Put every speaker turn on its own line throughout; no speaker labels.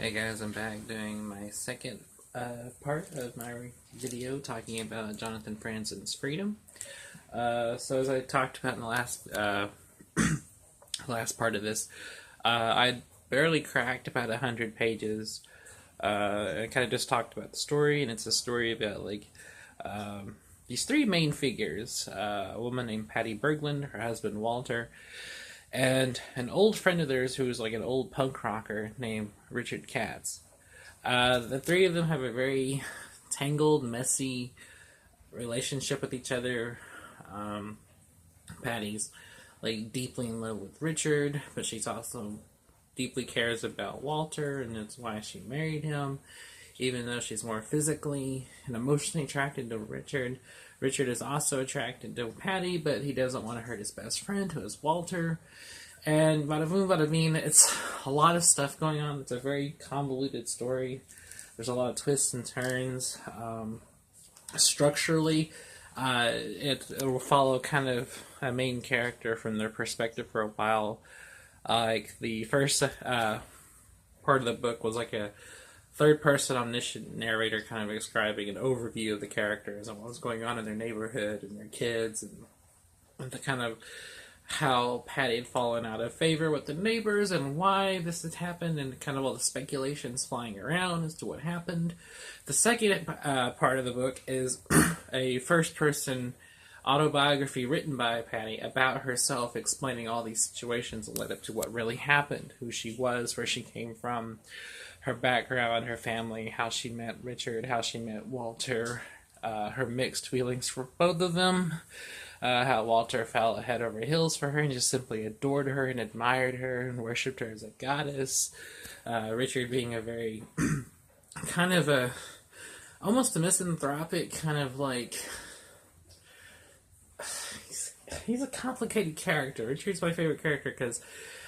Hey guys, I'm back doing my second part of my video talking about Jonathan Franzen's Freedom. So as I talked about in the last part of this, I barely cracked about 100 pages. I kind of just talked about the story, and it's a story about these three main figures: a woman named Patty Berglund, her husband Walter, and an old friend of theirs who was like an old punk rocker named Richard Katz. The three of them have a very tangled, messy relationship with each other. Patty's like deeply in love with Richard, but she's also deeply cares about Walter, and that's why she married him. Even though she's more physically and emotionally attracted to Richard, Richard is also attracted to Patty, but he doesn't want to hurt his best friend, who is Walter. And bada boom, bada bing, it's a lot of stuff going on. It's a very convoluted story. There's a lot of twists and turns. Structurally, it will follow kind of a main character from their perspective for a while. Like the first part of the book was like a third-person omniscient narrator kind of describing an overview of the characters and what's going on in their neighborhood and their kids and the kind of how Patty had fallen out of favor with the neighbors and why this had happened and kind of all the speculations flying around as to what happened. The second part of the book is a first-person autobiography written by Patty about herself, explaining all these situations that led up to what really happened, who she was, where she came from, her background, her family, how she met Richard, how she met Walter, her mixed feelings for both of them, how Walter fell head over heels for her and just simply adored her and admired her and worshipped her as a goddess. Richard being a very kind of a almost a misanthropic kind of like he's a complicated character. Richard's my favorite character because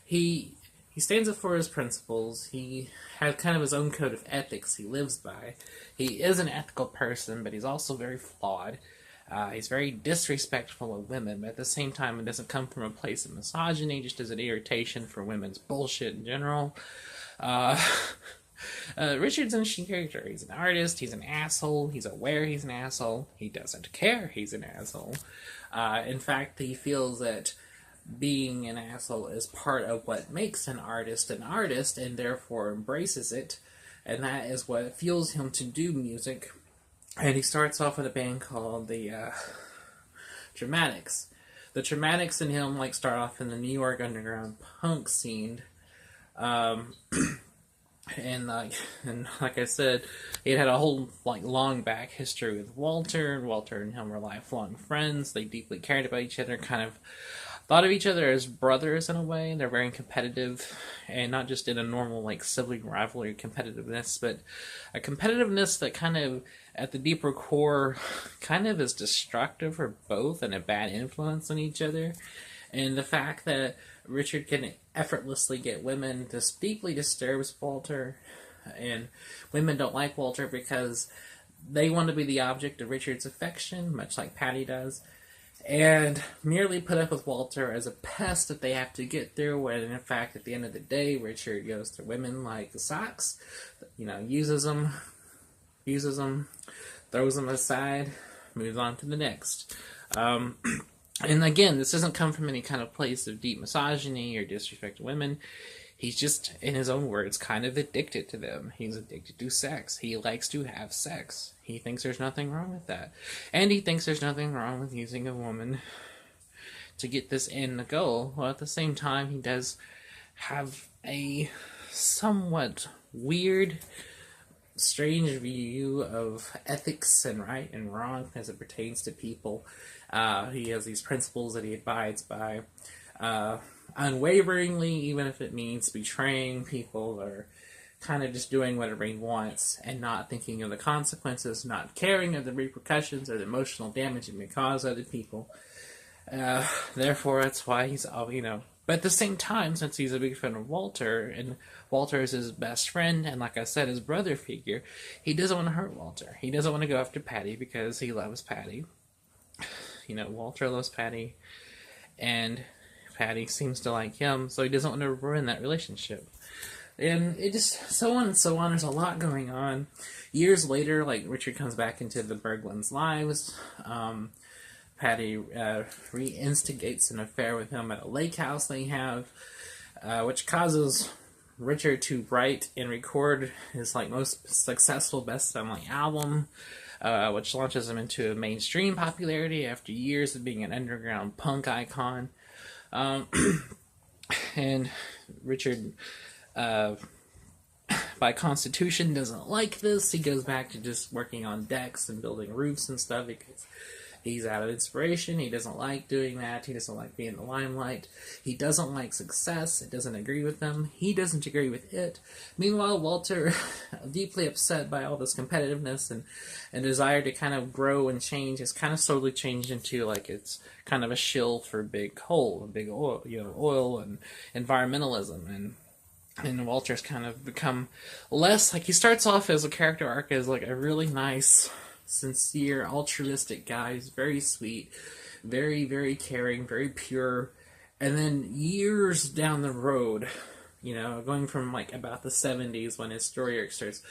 he stands up for his principles. He has kind of his own code of ethics he lives by. He is an ethical person, but he's also very flawed. He's very disrespectful of women, but at the same time, it doesn't come from a place of misogyny, just as an irritation for women's bullshit in general. Richard's an interesting character. He's an artist, he's an asshole, he's aware he's an asshole, he doesn't care he's an asshole. In fact, he feels that being an asshole is part of what makes an artist, and therefore embraces it, and that is what fuels him to do music. And he starts off with a band called the Dramatics. The Dramatics and him start off in the New York underground punk scene, and like I said, he had a whole long back history with Walter. Walter and him were lifelong friends. They deeply cared about each other, kind of thought of each other as brothers in a way. They're very competitive, and not just in a normal sibling rivalry competitiveness, but a competitiveness that kind of at the deeper core kind of is destructive for both and a bad influence on each other. And the fact that Richard can effortlessly get women this deeply disturbs Walter, and women don't like Walter because they want to be the object of Richard's affection, much like Patty does, and merely put up with Walter as a pest that they have to get through, when in fact at the end of the day Richard goes to women like the socks, uses them, throws them aside, moves on to the next. And again, this doesn't come from any kind of place of deep misogyny or disrespect to women. He's just, in his own words, kind of addicted to them. He's addicted to sex. He likes to have sex. He thinks there's nothing wrong with that. And he thinks there's nothing wrong with using a woman to get this end goal. While at the same time, he does have a somewhat weird, strange view of ethics and right and wrong as it pertains to people. He has these principles that he abides by unwaveringly, even if it means betraying people or kind of just doing whatever he wants and not thinking of the consequences, not caring of the repercussions or the emotional damage it may cause other people. Therefore, that's why he's, but at the same time, since he's a big fan of Walter, and Walter is his best friend, and like I said, his brother figure, he doesn't want to hurt Walter. He doesn't want to go after Patty because he loves Patty. Walter loves Patty, and Patty seems to like him, so he doesn't want to ruin that relationship. And it just, so on and so on. There's a lot going on. Years later, like, Richard comes back into the Berglunds' lives. Patty re-instigates an affair with him at a lake house they have, which causes Richard to write and record his like most successful best-selling album, which launches him into mainstream popularity after years of being an underground punk icon. And Richard, by constitution, doesn't like this. He goes back to just working on decks and building roofs and stuff because he's out of inspiration. He doesn't like doing that. He doesn't like being in the limelight. He doesn't like success. It doesn't agree with him. He doesn't agree with it. Meanwhile, Walter, deeply upset by all this competitiveness and desire to kind of grow and change, has kind of slowly changed into like it's kind of a shill for big coal, big oil, oil and environmentalism. And Walter's kind of become less like, he starts off as a character arc as like a really nice, sincere, altruistic guy. He's very sweet, very, very caring, very pure. And then years down the road, going from like about the 70s when his story arc starts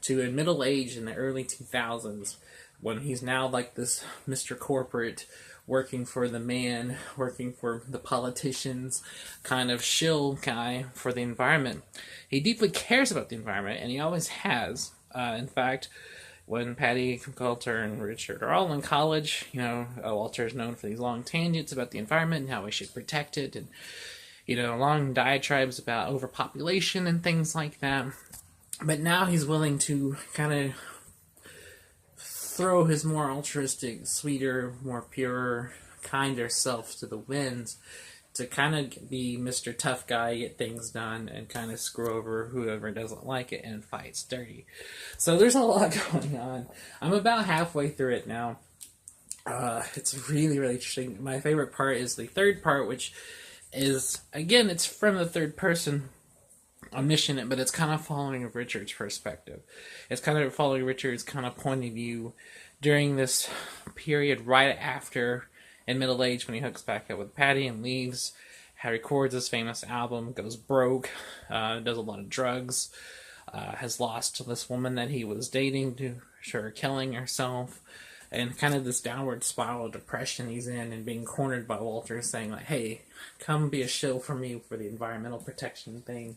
to in middle age in the early 2000s, when he's now like this Mr. Corporate, working for the man, working for the politicians, kind of shill guy for the environment. He deeply cares about the environment, and he always has. In fact, when Patty, Walter, and Richard are all in college, Walter is known for these long tangents about the environment and how we should protect it, and long diatribes about overpopulation and things like that. But now he's willing to kind of throw his more altruistic, sweeter, more pure, kinder self to the winds to kind of be Mr. Tough Guy, get things done, and kind of screw over whoever doesn't like it and fights dirty. So there's a lot going on. I'm about halfway through it now. It's really, really interesting. My favorite part is the third part, which is, again, it's from the third person, omniscient, but it's kind of following Richard's perspective. It's kind of following Richard's kind of point of view during this period right after, in middle age, when he hooks back up with Patty and leaves, records his famous album, goes broke, does a lot of drugs, has lost this woman that he was dating to her killing herself, and kind of this downward spiral of depression he's in, and being cornered by Walter saying like, hey, come be a shill for me for the environmental protection thing.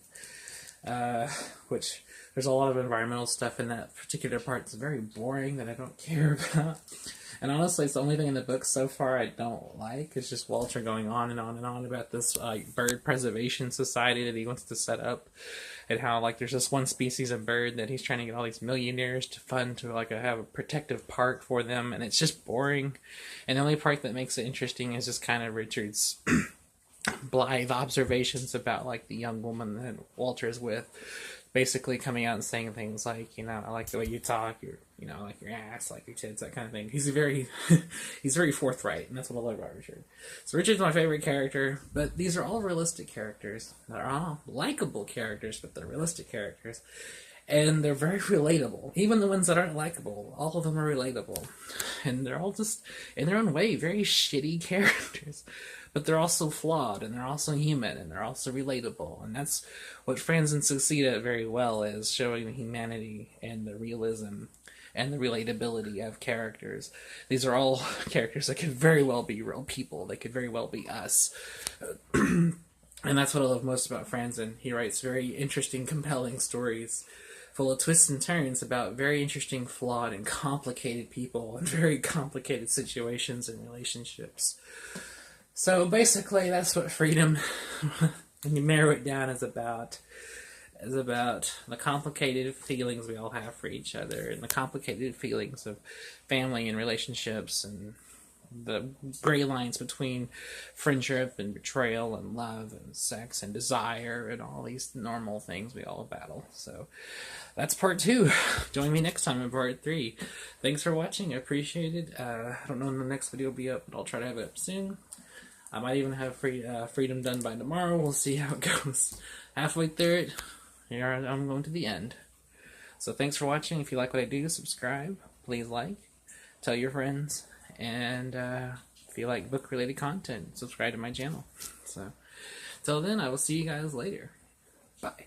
Which there's a lot of environmental stuff in that particular part that's very boring that I don't care about. And honestly, it's the only thing in the book so far I don't like. It's just Walter going on and on and on about this bird preservation society that he wants to set up, and how like there's this one species of bird that he's trying to get all these millionaires to fund to like have a protective park for them, and it's just boring. And the only part that makes it interesting is just kind of Richard's blithe observations about like the young woman that Walter is with, basically coming out and saying things like, I like the way you talk, I like your ass, like your tits, that kind of thing. He's very forthright, and that's what I love about Richard. So Richard's my favorite character, but these are all realistic characters. They're all likable characters, but they're realistic characters. And they're very relatable. Even the ones that aren't likable, all of them are relatable. And they're all just, in their own way, very shitty characters. But they're also flawed, and they're also human, and they're also relatable. And that's what Franzen'S succeed at very well, is showing the humanity and the realism and the relatability of characters. These are all characters that could very well be real people. They could very well be us. And that's what I love most about Franzen. He writes very interesting, compelling stories full of twists and turns about very interesting, flawed, and complicated people and very complicated situations and relationships. So basically, that's what freedom, when you narrow it down, is about the complicated feelings we all have for each other, and the complicated feelings of family and relationships, and the gray lines between friendship and betrayal and love and sex and desire and all these normal things we all battle. So that's part 2. Join me next time in part 3. Thanks for watching. I appreciate it. I don't know when the next video will be up, but I'll try to have it up soon. I might even have Freedom done by tomorrow. We'll see how it goes. Halfway through it, here I'm going to the end. So thanks for watching. If you like what I do, subscribe. Please like. Tell your friends. And if you like book-related content, subscribe to my channel. So, till then, I will see you guys later. Bye.